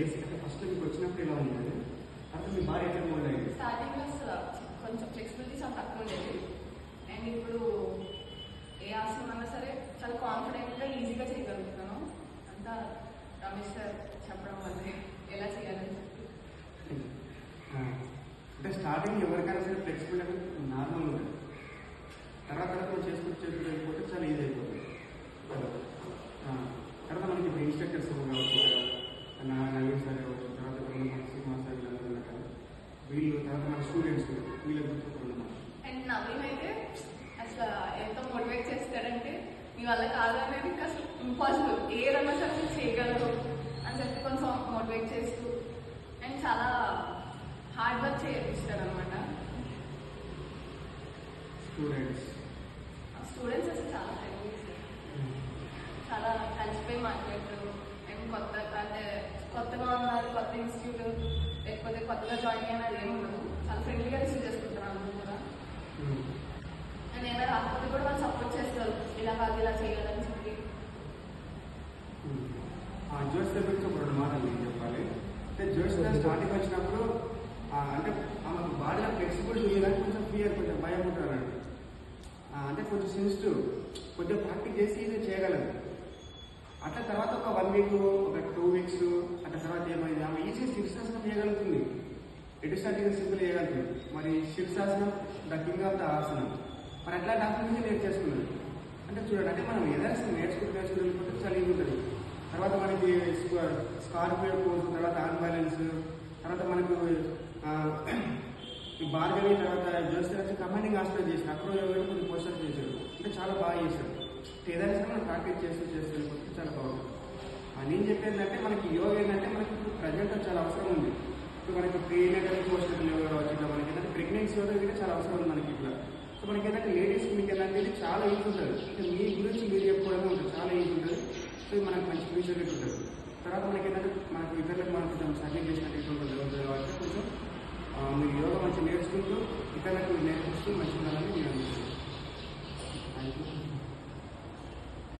Basic అంటే first మీకు వచ్చినప్పుడు ఎలా ఉండేది, అప్పుడు మీ బాడీ ఎట్లా మూవ్ అయ్యింది? స్టార్టింగ్లో కొంచెం ఫ్లెక్సిబిలిటీ చాలా తక్కువ ఉండేది. అండ్ ఇప్పుడు ఏ ఆసనం అన్నా సరే చాలా కాన్ఫిడెంట్గా ఈజీగా చేయగలుగుతున్నాను. అంతా రమేష్ సార్ చెప్పడం వల్ల ఎలా చేయాలని చెప్పి. అంటే స్టార్టింగ్ ఎవరికైనా సరే ఫ్లెక్సిబుల్ అంటే నార్మల్ ఉంటుంది, తర్వాత మనం చేసుకుంటూ వెళ్ళిపోతే చాలా ఈజీ అయిపోతుంది. తర్వాత మనకి ఇప్పుడు ఇన్స్ట్రక్టర్స్ కావచ్చు, నవీన్ సార్ కావచ్చు, తర్వాత శ్రీనివాస్ సార్ వీళ్ళందరూ వీళ్ళు, తర్వాత మన స్టూడెంట్స్ వీళ్ళ గురించి. అండ్ నవీన్ అయితే అసలు ఎంత మోటివేట్ చేస్తాడంటే మీ వల్ల కాదు అనేది ఇంకా అసలు ఇంపాసిబుల్, ఏ రన్నా సరే చేయగలరు అని చెప్పి కొంచెం మోటివేట్ చేస్తూ అండ్ చాలా హార్డ్ వర్క్ చేయిస్తాడు అనమాట. స్టూడెంట్స్ అసలు చాలా హెల్ప్ చేస్తారు, చాలా కలిసిపోయి మాట్లాడతారు. అండ్ కొత్తగా ఉన్నారు, కొత్త ఇన్స్టిట్యూట్ లేకపోతే కొత్తగా జాయిన్ అయినది ఏమి ఉండదు, చాలా ఫ్రెండ్లీగా రిసీవ్ చేసుకుంటారు అందరూ కూడా. అండ్ ఏమైనా రాకపోతే కూడా వాళ్ళు సపోర్ట్ చేస్తారు, ఇలా కాదు ఇలా చేయాలని చెప్పి. జోష్ గురించి ఒక 2 మాటలు నేను చెప్పాలి. అంటే జోష్ స్టార్టింగ్ వచ్చినప్పుడు అంటే ఆమెకు బాడీలో ఫ్లెక్సిబుల్ చూడాలని కొంచెం ఫియర్, కొంచెం భయం ఉంటారు. అంటే కొంచెం సెన్సిటివ్, కొంచెం ప్రాక్టీస్ చేసి ఇది చేయగలదు. అట్లా తర్వాత ఒక 1 వీక్, ఒక 2 వీక్స్ అట్లా తర్వాత ఏమైంది, ఆమె ఈజీ శీర్షాసనం చేయగలుగుతుంది. ఎటు స్టార్టింగ్ సింపుల్ చేయగలుగుతుంది. మరి శీర్షాసనం the king of the asana, మరి అట్లా డాక్టర్ నుంచి నేర్చేసుకున్నాడు. అంటే చూడండి, అంటే మనం ఏదైనా నేర్చుకుంటే చాలా ఈజీ ఉంటుంది. తర్వాత మనకి స్కార్పియో కోర్స్, తర్వాత ఆన్ బ్యాలెన్స్, తర్వాత మనకు ఈ బార్గలి, తర్వాత జోస్ వచ్చి కమాండింగ్ హాస్పిటల్ చేశారు. అప్పుడు కొన్ని పోస్టర్స్ చేశారు, అంటే చాలా బాగా చేశారు. ఏదైనా సరే మనం ప్రాక్టీస్ చేస్తూ వెళ్ళిపోతే చాలా బాగుంటుంది. నేను చెప్పేది అంటే మనకి యోగా ఏంటంటే మనకి ఇప్పుడు ప్రజెంట్ చాలా అవసరం ఉంది. ఇప్పుడు మనకి ప్రీనేటల్ పోస్టర్ యోగా కావచ్చు, ఇట్లా మనకి ఏంటంటే ప్రెగ్నెన్సీ యోగా ఇది చాలా అవసరం ఉంది మనకి ఇట్లా. సో మనకి ఏంటంటే లేడీస్కి మీకు ఏంటంటే ఇది చాలా ఈజీ ఉంటుంది. అంటే మీ గురించి మీరు చెప్పుకోవడమే ఉంటుంది, చాలా ఈజీ ఉంటుంది. సో ఇది మనకు మంచి ఫ్యూచర్ ఉంటుంది. తర్వాత మనకి ఏంటంటే మనకు ఇతరులకు మనం కొంచెం సర్వీస్ చేసినట్టు ఉంటుంది కాబట్టి కొంచెం మీరు యోగా